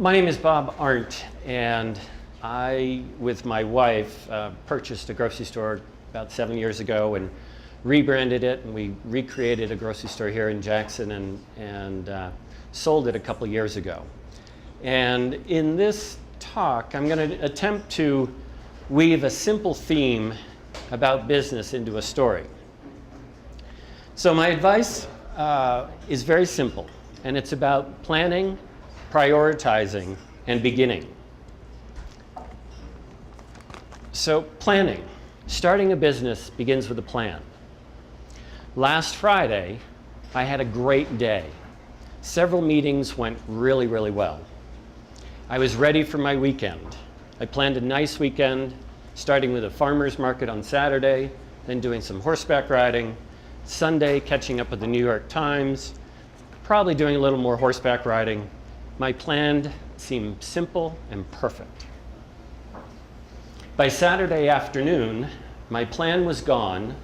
My name is Bob Arndt, and I, with my wife, purchased a grocery store about 7 years ago and rebranded it, and we recreated a grocery store here in Jackson and sold it a couple years ago. And in this talk, I'm going to attempt to weave a simple theme about business into a story. So my advice is very simple, and it's about planning, prioritizing, and beginning. So planning. Starting a business begins with a plan. Last Friday, I had a great day. Several meetings went really, really well. I was ready for my weekend. I planned a nice weekend, starting with a farmer's market on Saturday, then doing some horseback riding, Sunday catching up with the New York Times, probably doing a little more horseback riding. My plan seemed simple and perfect. By Saturday afternoon, my plan was gone.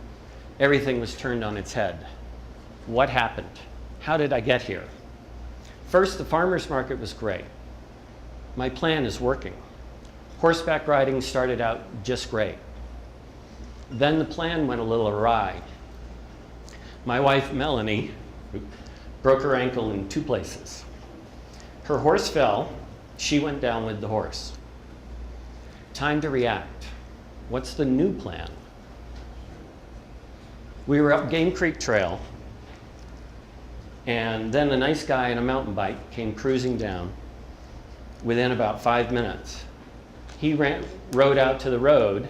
Everything was turned on its head. What happened? How did I get here? First, the farmer's market was great. My plan is working. Horseback riding started out just great. Then the plan went a little awry. My wife, Melanie, broke her ankle in 2 places. Her horse fell. She went down with the horse. Time to react. What's the new plan? We were up Game Creek Trail, and then a nice guy on a mountain bike came cruising down within about 5 minutes. He rode out to the road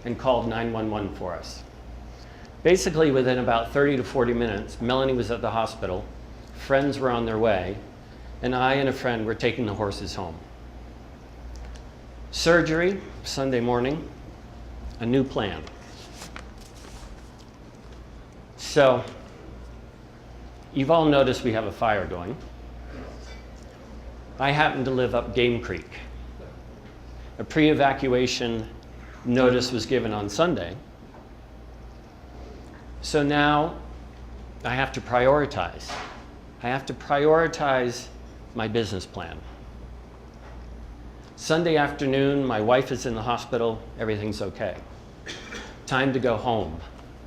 and called 911 for us. Basically, within about 30 to 40 minutes, Melanie was at the hospital, friends were on their way, and I and a friend were taking the horses home. Surgery, Sunday morning, a new plan. So, you've all noticed we have a fire going. I happen to live up Game Creek. A pre-evacuation notice was given on Sunday. So now I have to prioritize. I have to prioritize my business plan. Sunday afternoon, my wife is in the hospital, everything's okay. Time to go home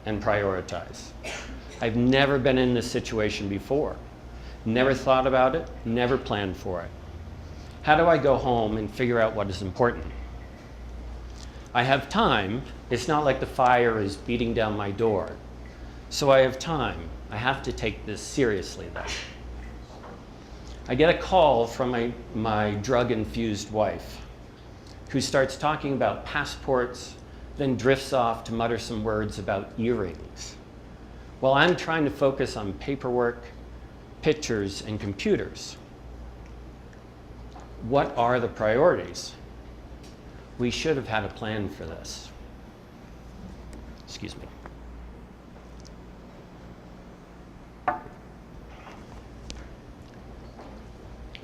and prioritize. I've never been in this situation before. Never thought about it, never planned for it. How do I go home and figure out what is important? I have time. It's not like the fire is beating down my door. So I have time. I have to take this seriously though. I get a call from my drug-infused wife, who starts talking about passports, then drifts off to mutter some words about earrings. While I'm trying to focus on paperwork, pictures, and computers. What are the priorities? We should have had a plan for this. Excuse me.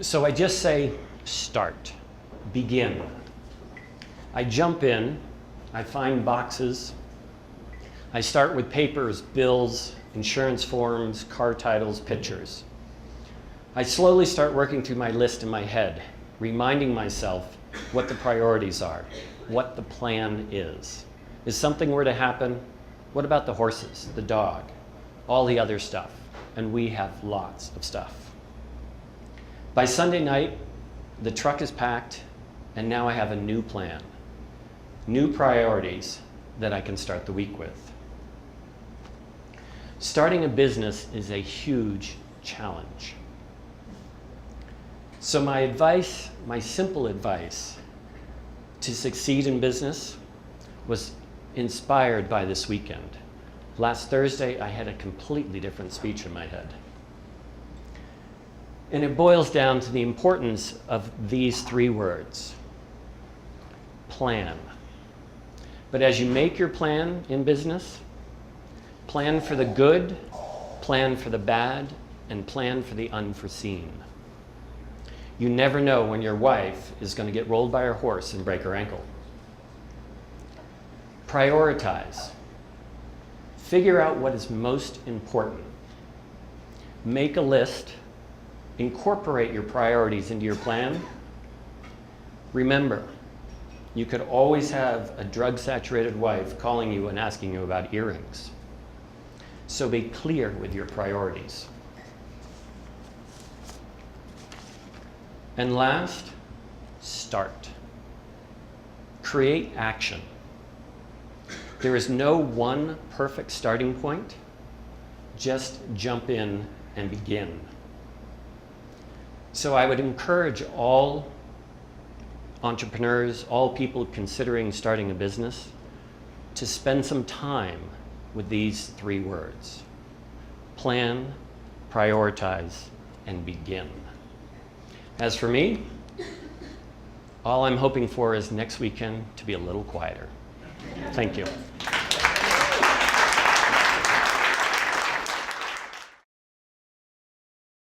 So I just say, start, begin. I jump in, I find boxes. I start with papers, bills, insurance forms, car titles, pictures. I slowly start working through my list in my head, reminding myself what the priorities are, what the plan is. If something were to happen, what about the horses, the dog, all the other stuff? And we have lots of stuff. By Sunday night, the truck is packed, and now I have a new plan, new priorities that I can start the week with. Starting a business is a huge challenge. So my advice, my simple advice to succeed in business was inspired by this weekend. Last Thursday, I had a completely different speech in my head. And it boils down to the importance of these 3 words. Plan. But as you make your plan in business, plan for the good, plan for the bad, and plan for the unforeseen. You never know when your wife is going to get rolled by her horse and break her ankle. Prioritize. Figure out what is most important. Make a list, incorporate your priorities into your plan, Remember, you could always have a drug-saturated wife calling you and asking you about earrings. So be clear with your priorities. And last, start. Create action. There is no one perfect starting point. Just jump in and begin. So I would encourage all entrepreneurs, all people considering starting a business, to spend some time with these 3 words. Plan, prioritize, and begin. As for me, all I'm hoping for is next weekend to be a little quieter. Thank you.